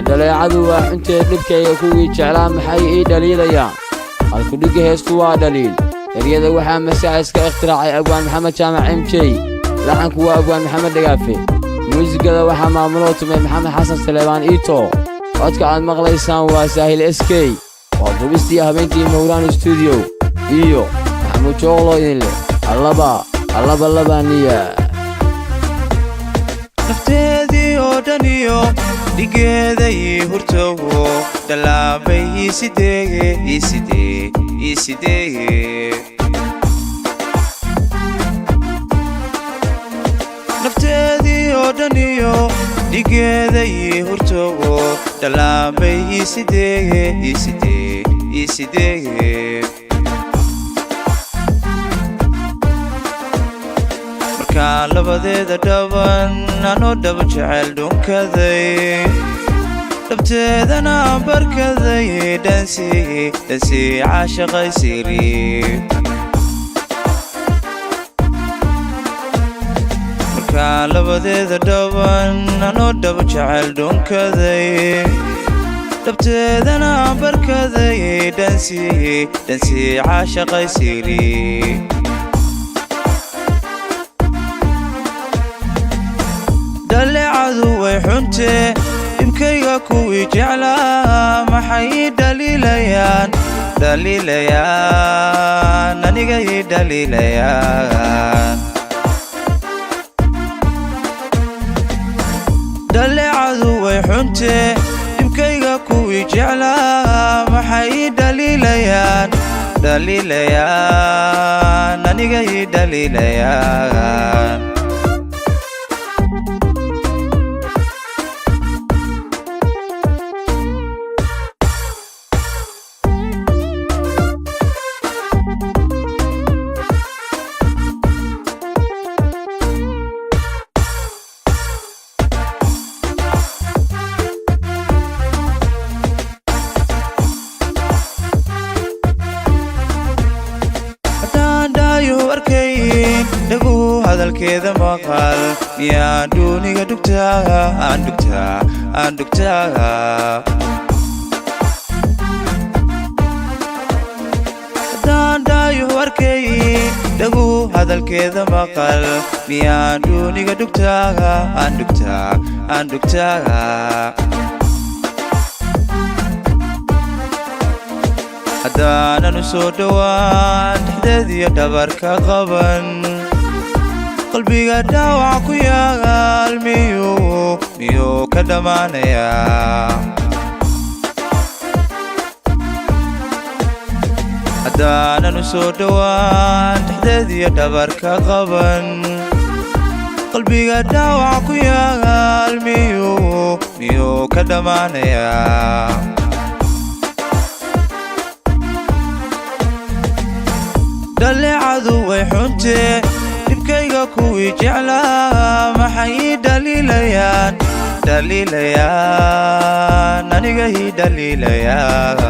dhaleecadu waa intee dhibkayga kuwii jeclaa maxay ii dhaliilayaan halkudhigga heestu waa dhaliil eryada waxaa masaa'iska ikhtiraacay abwaan maxamed jaamac mj laxanku waa abwaan maxamed dhagaafe muusigada waxaa maamuloo tumay maxamed xasan saleebaan iito codka aad maqlaysaan waa saahil sk waa dubistii habeenkii mawraan stuudiyo iyo maxamuud jooglo idin leh allaba nafteedii oo dhan iyo dhigeeday hurtoogo dhalaabay isidee nafteedii oo dhan iyo dhigeeday hurtoogo dhalaabay isidee markaan labadeeda dhaban anoo dhaba jecel dhunkaday dhabteedana barkaday dhansi caashaqaysiri markaan labadeeda dhaban anoo dhaba jecel dhunkaday dhabteedana barkaday dhansi caashaqaysiri dhaleecadu way xuntee dhibkayga kuwii jeclaa maxay ii dhaliilayaan aniga ii dhaliilayaan dhaleecadu way xuntee dhibkayga kuwii jeclaa maxay ii dhaliilayaan aniga ii dhaliilayaan dhagu hadalkeeda maqal miyaan duuniga dhugtaa aan dhugtaa haddaan dhaayo arkay dhagu hadalkeeda maqal miyaan duuniga dhugtaa aan dhugtaa haddaanan u soo dhowaan dhexdeediyo dhabarka qaban qalbiga dhaawac ku yaal miyuu ka dhammaanayaa haddaanan u soo dhowaan dhexdeediyo dhabarka qaban qalbiga dhaawac ku yaal miyuu ka dhammaanayaa dhaleecadu way xuntee dhibkayga kuwii jeclaa maxay ii dhaliilayaan aniga ii dhaliilayaan